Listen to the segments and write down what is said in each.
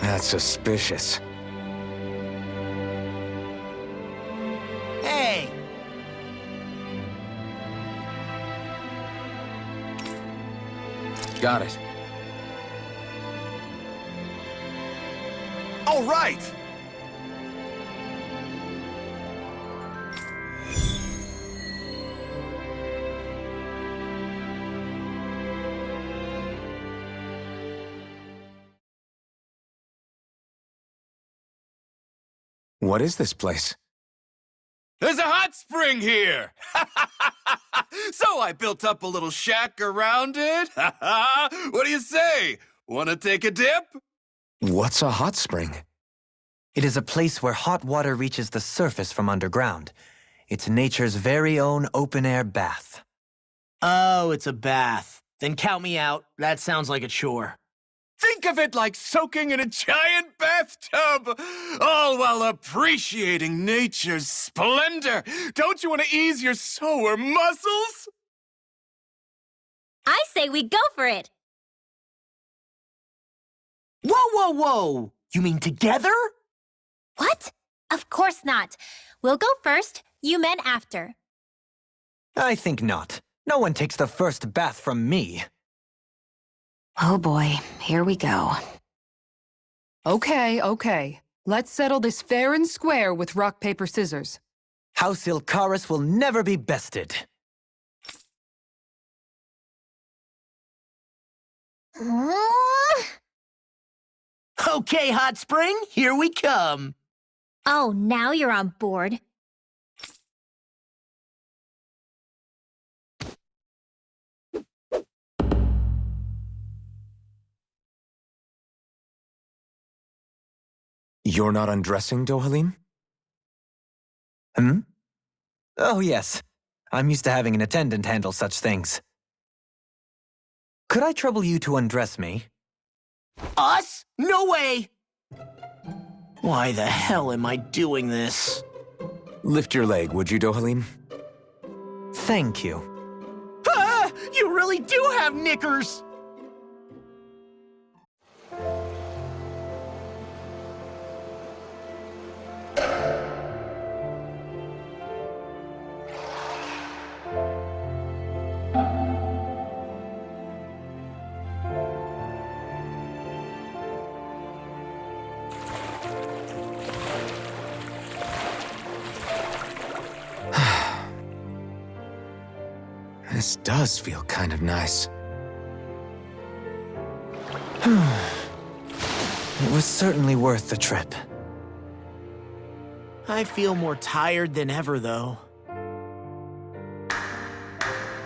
That's suspicious. Hey! Got it. All right! What is this place? There's a hot spring here! So I built up a little shack around it. What do you say? Wanna take a dip? What's a hot spring? It is a place where hot water reaches the surface from underground. It's nature's very own open-air bath. Oh, it's a bath. Then count me out. That sounds like a chore. Think of it like soaking in a giant bathtub, all while appreciating nature's splendor. Don't you want to ease your sore muscles? I say we go for it. Whoa, whoa, whoa! You mean together? What? Of course not. We'll go first, you men after. I think not. No one takes the first bath from me. Oh boy, here we go. Okay. Let's settle this fair and square with rock, paper, scissors. House Ilkaris will never be bested. Okay, Hot Spring, here we come. Oh, now you're on board. You're not undressing, Dohalim? Hmm? Oh, yes. I'm used to having an attendant handle such things. Could I trouble you to undress me? Us? No way! Why the hell am I doing this? Lift your leg, would you, Dohalim? Thank you. Ah! You really do have knickers! This does feel kind of nice. It was certainly worth the trip. I feel more tired than ever, though.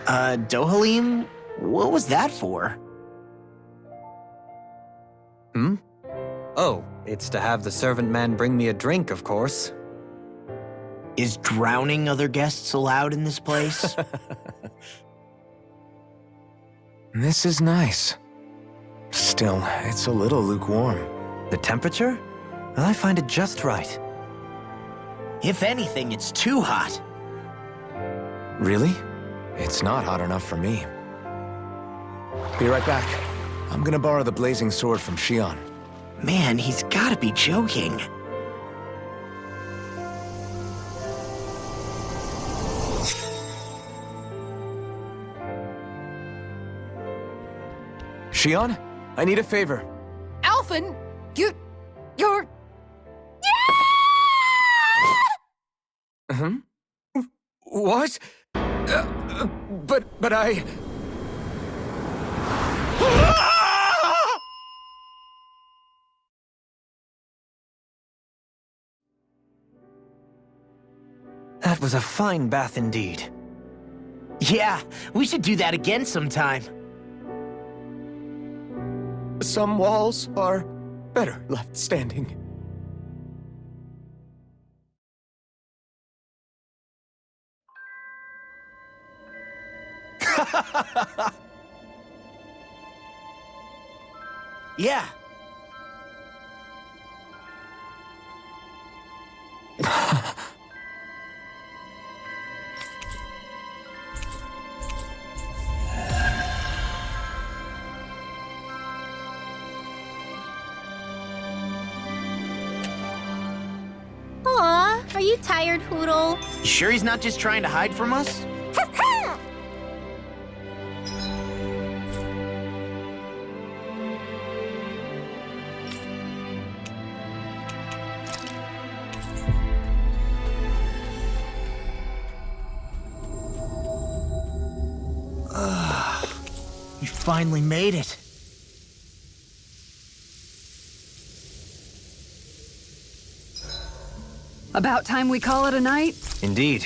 Dohalim? What was that for? Hmm? Oh, it's to have the servant man bring me a drink, of course. Is drowning other guests allowed in this place? This is nice. Still, it's a little lukewarm. The temperature? Well, I find it just right. If anything, it's too hot. Really? It's not hot enough for me. Be right back. I'm gonna borrow the blazing sword from Shion. Man, he's gotta be joking. Shion, I need a favor. Alphen, you're... Hmm? What? But I... That was a fine bath indeed. Yeah, we should do that again sometime. Some walls are better left standing. Yeah. you tired, Hoodle? You sure he's not just trying to hide from us? We finally made it. About time we call it a night? Indeed.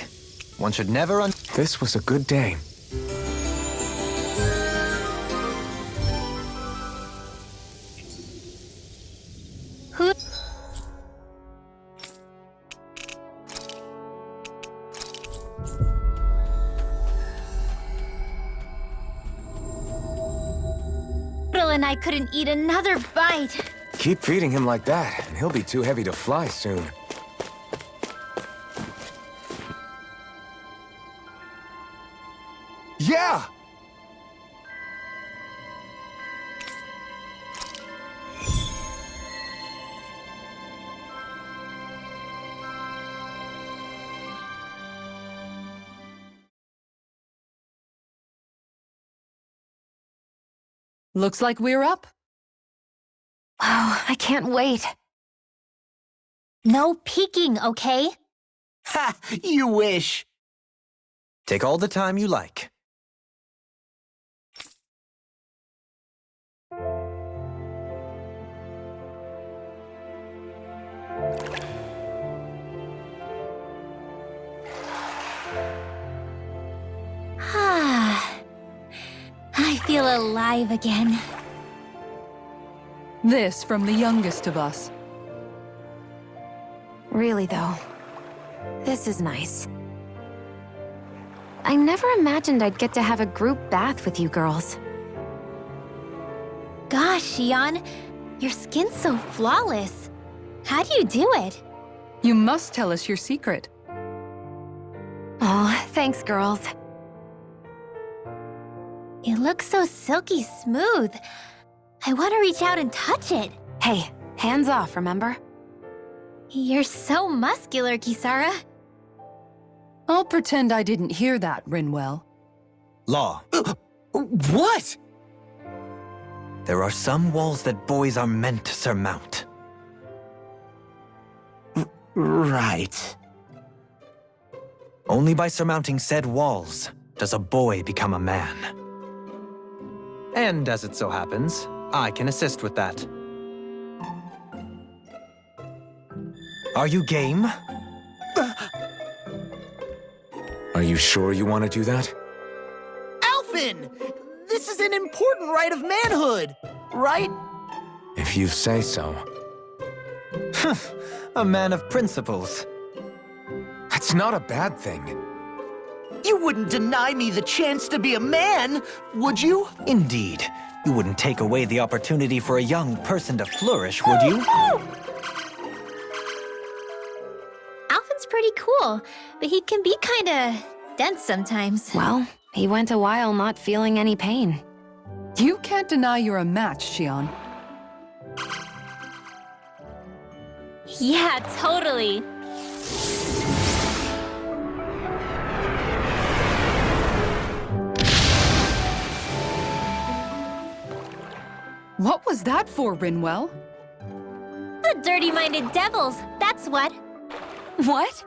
One should never This was a good day. Who? Hoodle and I couldn't eat another bite. Keep feeding him like that, and he'll be too heavy to fly soon. Yeah! Looks like we're up. Oh, I can't wait. No peeking, okay? Ha! You wish. take all the time you like. I feel alive again. This from the youngest of us. Really, though, this is nice. I never imagined I'd get to have a group bath with you girls. Gosh, Xion, your skin's so flawless. How do you do it? You must tell us your secret. Oh, thanks, girls. It looks so silky smooth. I want to reach out and touch it. Hey, hands off, remember? You're so muscular, Kisara. I'll pretend I didn't hear that, Rinwell. Law. What? There are some walls that boys are meant to surmount. Right. Only by surmounting said walls does a boy become a man. And as it so happens, I can assist with that. Are you game? Are you sure you want to do that? Alphen! This is an important rite of manhood, right? If you say so. A man of principles. That's not a bad thing. You wouldn't deny me the chance to be a man, would you? Indeed. You wouldn't take away the opportunity for a young person to flourish, would you? Alphen's pretty cool, but he can be kinda dense sometimes. Well, he went a while not feeling any pain. You can't deny you're a match, Xion. Yeah, totally. What was that for, Rinwell? The dirty-minded devils, that's what. What?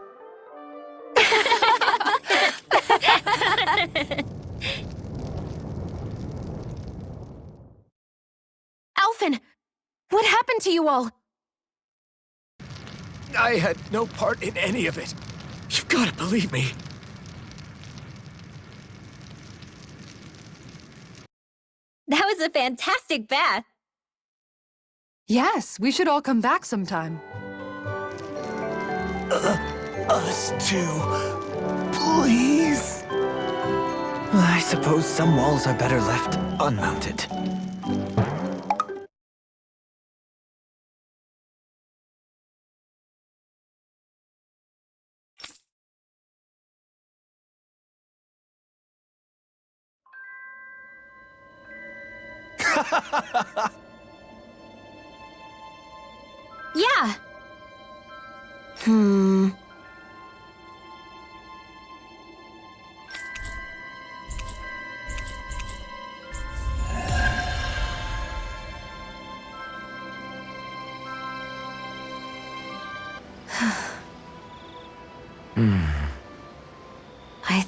Alphen! What happened to you all? I had no part in any of it. You've got to believe me. That was a fantastic bath. Yes, we should all come back sometime. Us too. Please. I suppose some walls are better left unmounted. Yeah.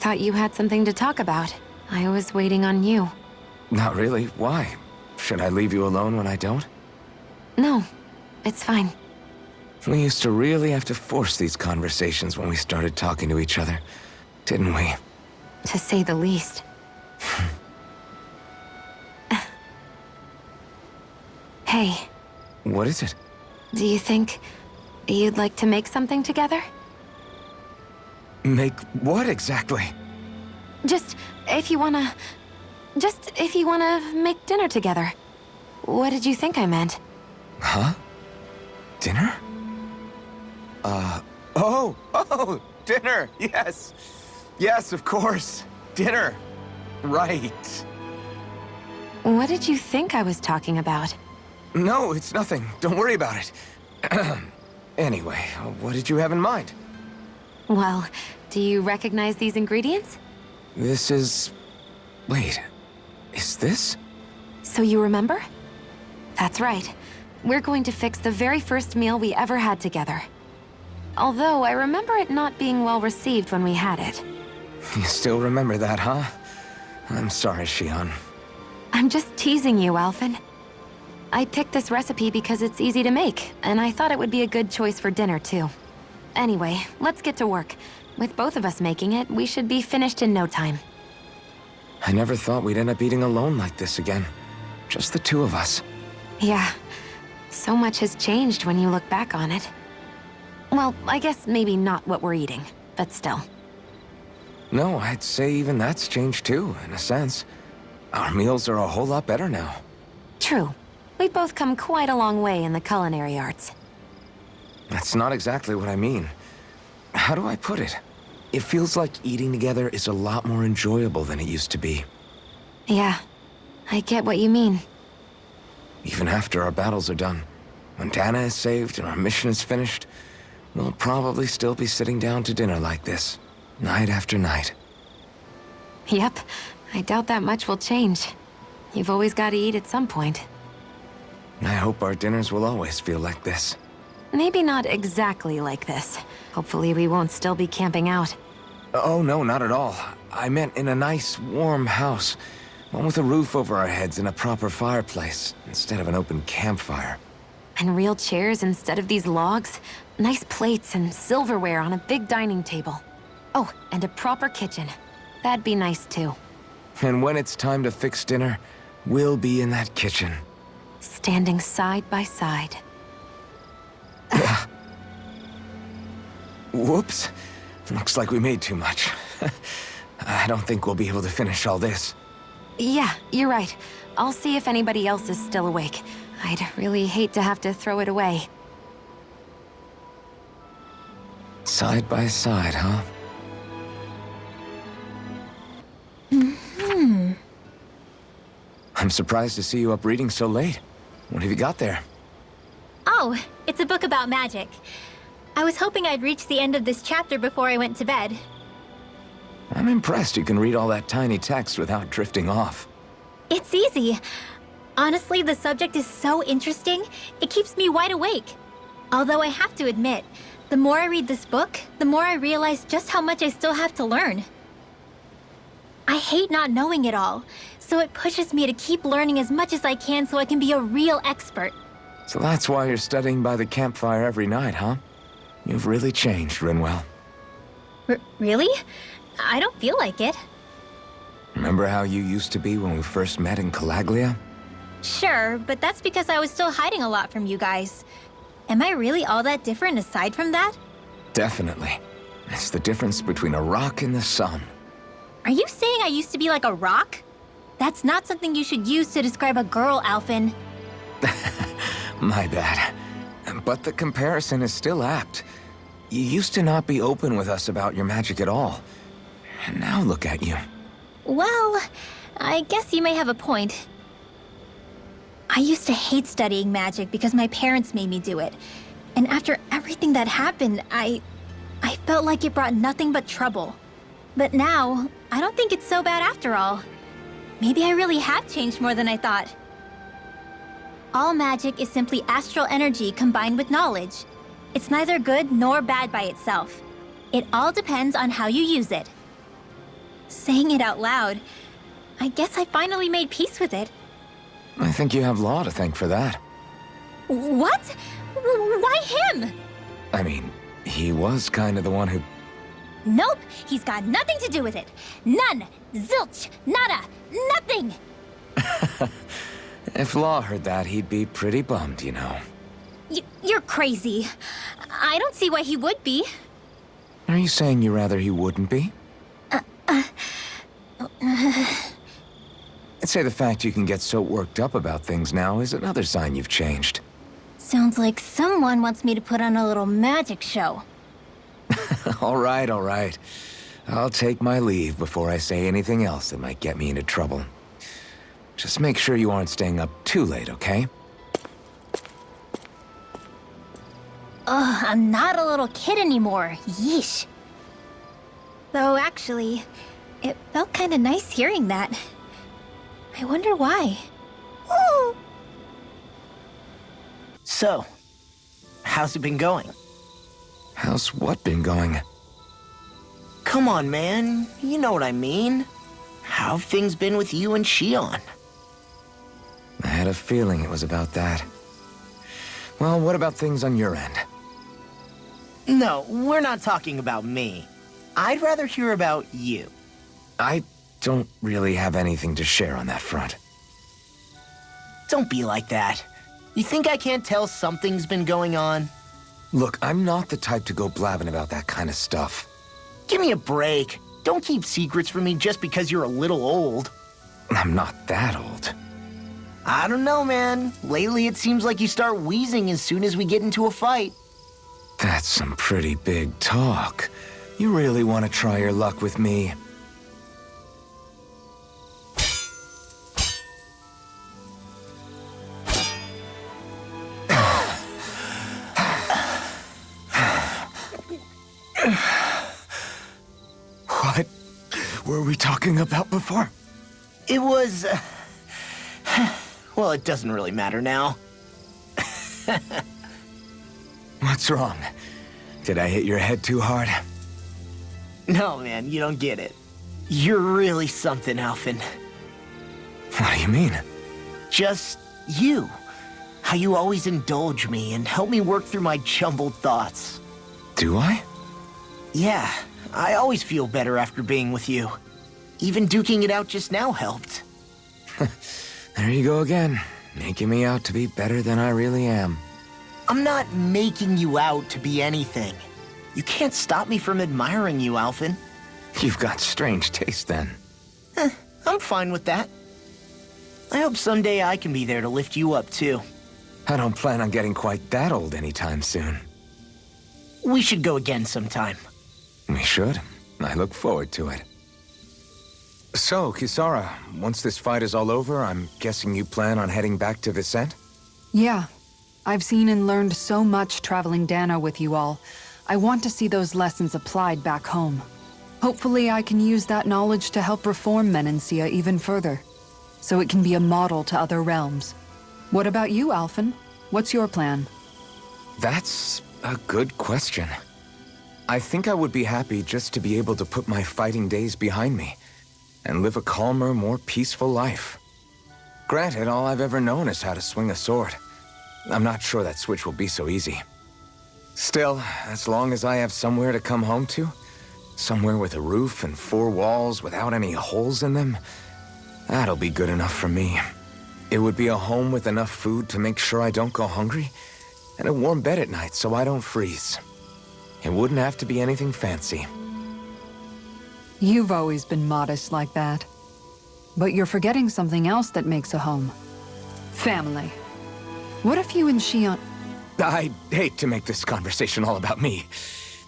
thought you had something to talk about. I was waiting on you. Not really. Why? Should I leave you alone when I don't? No, it's fine. We used to really have to force these conversations when we started talking to each other, didn't we? To say the least. Hey, What is it? do you think you'd like to make something together? Make what exactly? Just if you wanna make dinner together. What did you think I meant? Huh? Dinner? Oh, dinner, yes. Yes, of course. Dinner. Right. What did you think I was talking about? No, it's nothing. Don't worry about it. Anyway, what did you have in mind? Well, do you recognize these ingredients? This is... Wait, is this? So you remember? That's right. We're going to fix the very first meal we ever had together. Although I remember it not being well received when we had it. You still remember that, huh? I'm sorry, Shion. I'm just teasing you, Alphen. I picked this recipe because it's easy to make, and I thought it would be a good choice for dinner, too. Anyway, let's get to work. With both of us making it, we should be finished in no time. I never thought we'd end up eating alone like this again. Just the two of us. Yeah. So much has changed when you look back on it. Well, I guess maybe not what we're eating, but still. No, I'd say even that's changed too, in a sense. Our meals are a whole lot better now. True. We've both come quite a long way in the culinary arts. That's not exactly what I mean. How do I put it? It feels like eating together is a lot more enjoyable than it used to be. Yeah, I get what you mean. Even after our battles are done, when Dana is saved and our mission is finished, we'll probably still be sitting down to dinner like this, night after night. Yep, I doubt that much will change. You've always got to eat at some point. I hope our dinners will always feel like this. Maybe not exactly like this. Hopefully we won't still be camping out. Oh, no, not at all. I meant in a nice, warm house. One with a roof over our heads and a proper fireplace, instead of an open campfire. And real chairs instead of these logs. Nice plates and silverware on a big dining table. Oh, and a proper kitchen. That'd be nice too. And when it's time to fix dinner, we'll be in that kitchen. Standing side by side. Whoops. Looks like we made too much. I don't think we'll be able to finish all this. Yeah, you're right. I'll see if anybody else is still awake. I'd really hate to have to throw it away. Side by side, huh? I'm surprised to see you up reading so late. What have you got there? Oh, it's a book about magic. I was hoping I'd reach the end of this chapter before I went to bed. I'm impressed you can read all that tiny text without drifting off. It's easy. Honestly, the subject is so interesting, it keeps me wide awake. Although I have to admit, the more I read this book, the more I realize just how much I still have to learn. I hate not knowing it all, so it pushes me to keep learning as much as I can so I can be a real expert. So that's why you're studying by the campfire every night, huh? You've really changed, Rinwell. Really? I don't feel like it. Remember how you used to be when we first met in Calaglia? Sure, but that's because I was still hiding a lot from you guys. Am I really all that different aside from that? Definitely. It's the difference between a rock and the sun. Are you saying I used to be like a rock? That's not something you should use to describe a girl, Alphen. My bad. But the comparison is still apt. You used to not be open with us about your magic at all. And now look at you. Well, I guess you may have a point. I used to hate studying magic because my parents made me do it. And after everything that happened, I felt like it brought nothing but trouble. But now, I don't think it's so bad after all. Maybe I really have changed more than I thought. All magic is simply astral energy combined with knowledge. It's neither good nor bad by itself. It all depends on how you use it. saying it out loud, I guess I finally made peace with it. I think you have Law to thank for that. What? Why him? I mean, he was kind of the one who... Nope, he's got nothing to do with it. None. Zilch. Nada. Nothing. If Law heard that, he'd be pretty bummed, you know. You're crazy. I don't see why he would be. Are you saying you rather he wouldn't be? I'd say the fact you can get so worked up about things now is another sign you've changed. Sounds like someone wants me to put on a little magic show. All right, all right. I'll take my leave before I say anything else that might get me into trouble. Just make sure you aren't staying up too late, okay? Ugh, I'm not a little kid anymore. Yeesh. Though, actually, it felt kind of nice hearing that. I wonder why. Ooh. So, how's it been going? How's what been going? Come on, man. You know what I mean. How have things been with you and Shion? I had a feeling it was about that. Well, what about things on your end? No, we're not talking about me. I'd rather hear about you. I don't really have anything to share on that front. Don't be like that. You think I can't tell something's been going on? Look, I'm not the type to go blabbing about that kind of stuff. Give me a break. Don't keep secrets from me just because you're a little old. I'm not that old. I don't know, man. Lately, it seems like you start wheezing as soon as we get into a fight. That's some pretty big talk. You really want to try your luck with me? What were we talking about before? It was... well, it doesn't really matter now. What's wrong? Did I hit your head too hard? No, man, you don't get it. You're really something, Alphen. What do you mean? Just you. How you always indulge me and help me work through my jumbled thoughts. Do I? Yeah, I always feel better after being with you. Even duking it out just now helped. There you go again, making me out to be better than I really am. I'm not making you out to be anything. You can't stop me from admiring you, Alphen. You've got strange taste then. I'm fine with that. I hope someday I can be there to lift you up, too. I don't plan on getting quite that old anytime soon. We should go again sometime. We should. I look forward to it. So, Kisara, once this fight is all over, I'm guessing you plan on heading back to Vicente? Yeah. I've seen and learned so much traveling Dano with you all. I want to see those lessons applied back home. Hopefully I can use that knowledge to help reform Menancia even further, so it can be a model to other realms. What about you, Alphen? What's your plan? That's a good question. I think I would be happy just to be able to put my fighting days behind me and live a calmer, more peaceful life. Granted, all I've ever known is how to swing a sword. I'm not sure that switch will be so easy. Still, as long as I have somewhere to come home to, somewhere with a roof and 4 walls without any holes in them, that'll be good enough for me. It would be a home with enough food to make sure I don't go hungry, and a warm bed at night so I don't freeze. It wouldn't have to be anything fancy. You've always been modest like that. But you're forgetting something else that makes a home. Family. What if you and Shion... I'd hate to make this conversation all about me.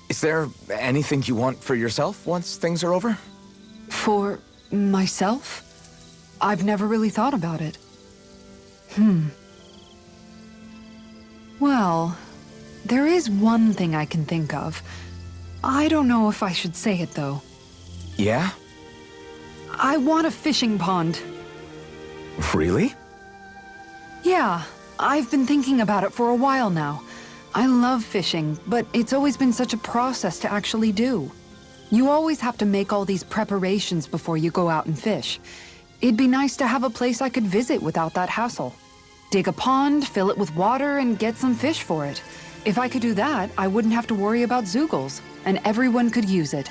Is there anything you want for yourself once things are over? For myself? I've never really thought about it. Well, there is one thing I can think of. I don't know if I should say it, though. Yeah? I want a fishing pond. Really? Yeah, I've been thinking about it for a while now. I love fishing, but it's always been such a process to actually do. You always have to make all these preparations before you go out and fish. It'd be nice to have a place I could visit without that hassle. Dig a pond, fill it with water, and get some fish for it. If I could do that, I wouldn't have to worry about Zeugles, and everyone could use it.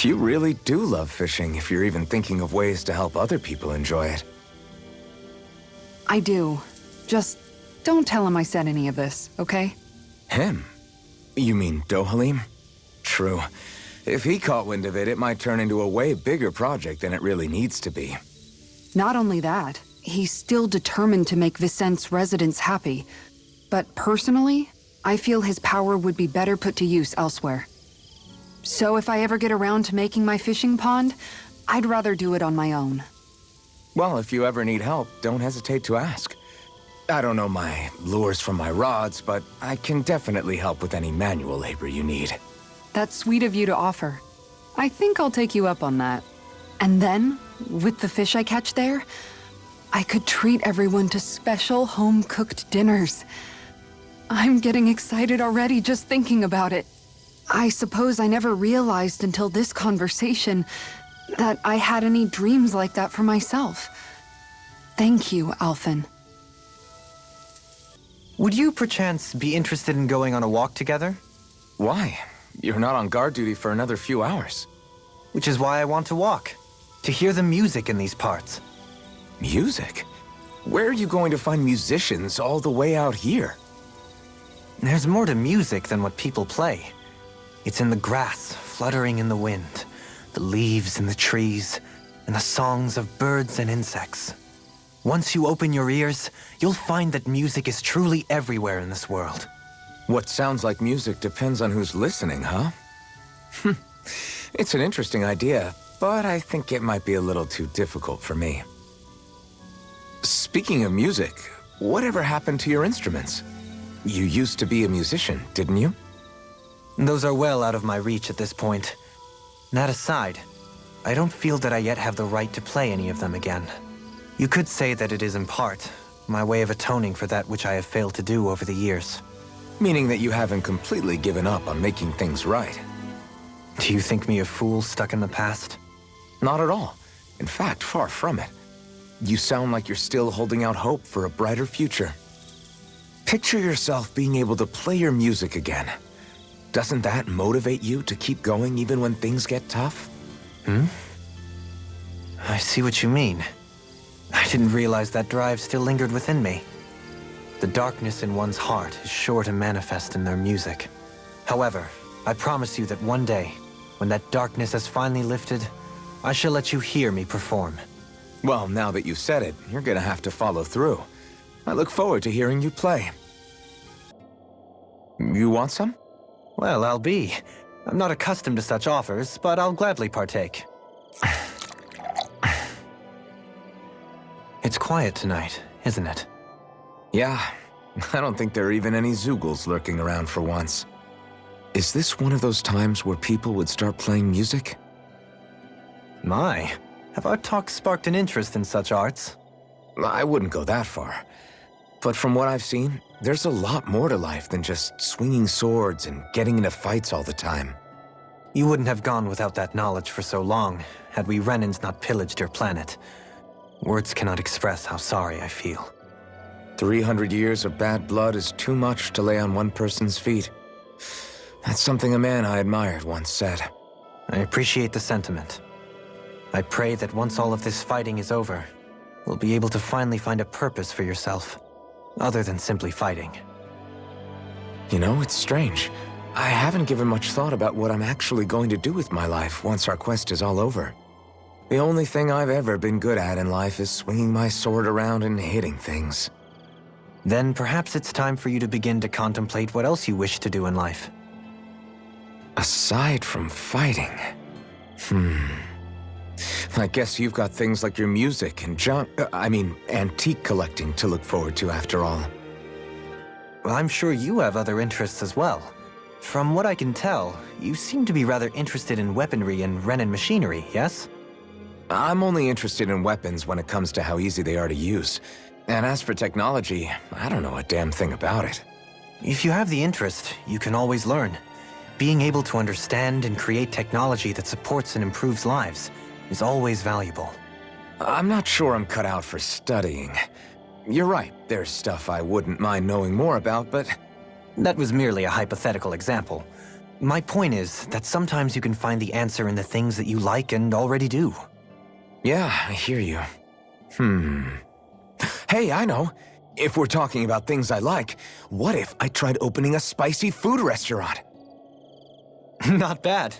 You really do love fishing if you're even thinking of ways to help other people enjoy it. I do. Just don't tell him I said any of this, okay? Him? You mean Dohalim? True. If he caught wind of it, it might turn into a way bigger project than it really needs to be. Not only that, he's still determined to make Vicente's residents happy. But personally, I feel his power would be better put to use elsewhere. So if I ever get around to making my fishing pond, I'd rather do it on my own. Well, if you ever need help, don't hesitate to ask. I don't know my lures from my rods, but I can definitely help with any manual labor you need. That's sweet of you to offer. I think I'll take you up on that. And then, with the fish I catch there, I could treat everyone to special home-cooked dinners. I'm getting excited already just thinking about it. I suppose I never realized until this conversation that I had any dreams like that for myself. Thank you, Alphen. Would you perchance be interested in going on a walk together? Why? You're not on guard duty for another few hours. Which is why I want to walk. To hear the music in these parts. Music? Where are you going to find musicians all the way out here? There's more to music than what people play. It's in the grass, fluttering in the wind, the leaves in the trees, and the songs of birds and insects. Once you open your ears, you'll find that music is truly everywhere in this world. What sounds like music depends on who's listening, huh? It's an interesting idea, but I think it might be a little too difficult for me. Speaking of music, whatever happened to your instruments? You used to be a musician, didn't you? Those are well out of my reach at this point. That aside, I don't feel that I yet have the right to play any of them again. You could say that it is in part my way of atoning for that which I have failed to do over the years. Meaning that you haven't completely given up on making things right. Do you think me a fool stuck in the past? Not at all. In fact, far from it. You sound like you're still holding out hope for a brighter future. Picture yourself being able to play your music again. Doesn't that motivate you to keep going even when things get tough? I see what you mean. I didn't realize that drive still lingered within me. The darkness in one's heart is sure to manifest in their music. However, I promise you that one day, when that darkness has finally lifted, I shall let you hear me perform. Well, now that you've said it, you're gonna have to follow through. I look forward to hearing you play. You want some? Well, I'll be. I'm not accustomed to such offers, but I'll gladly partake. It's quiet tonight, isn't it? Yeah, I don't think there are even any Zeugles lurking around for once. Is this one of those times where people would start playing music? My, have our talks sparked an interest in such arts? I wouldn't go that far. But from what I've seen, there's a lot more to life than just swinging swords and getting into fights all the time. You wouldn't have gone without that knowledge for so long, had we Renans not pillaged your planet. Words cannot express how sorry I feel. 300 years of bad blood is too much to lay on one person's feet. That's something a man I admired once said. I appreciate the sentiment. I pray that once all of this fighting is over, we'll be able to finally find a purpose for yourself, other than simply fighting. You know, it's strange. I haven't given much thought about what I'm actually going to do with my life once our quest is all over. The only thing I've ever been good at in life is swinging my sword around and hitting things. Then perhaps it's time for you to begin to contemplate what else you wish to do in life. Aside from fighting... I guess you've got things like your music and antique collecting to look forward to after all. Well, I'm sure you have other interests as well. From what I can tell, you seem to be rather interested in weaponry and Renan machinery, yes? I'm only interested in weapons when it comes to how easy they are to use. And as for technology, I don't know a damn thing about it. If you have the interest, you can always learn. being able to understand and create technology that supports and improves lives is always valuable. I'm not sure I'm cut out for studying. You're right, there's stuff I wouldn't mind knowing more about, but... That was merely a hypothetical example. My point is that sometimes you can find the answer in the things that you like and already do. Yeah, I hear you. Hey, I know. If we're talking about things I like, what if I tried opening a spicy food restaurant? Not bad.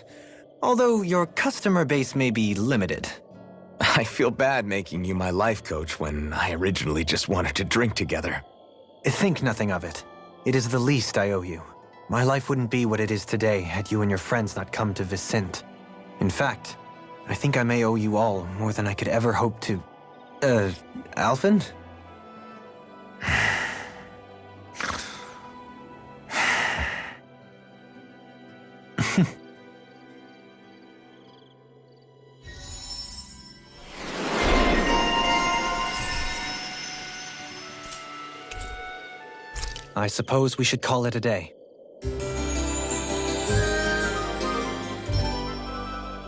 Although your customer base may be limited. I feel bad making you my life coach when I originally just wanted to drink together. Think nothing of it. It is the least I owe you. My life wouldn't be what it is today had you and your friends not come to Vicent. In fact, I think I may owe you all more than I could ever hope to... Alphen? I suppose we should call it a day.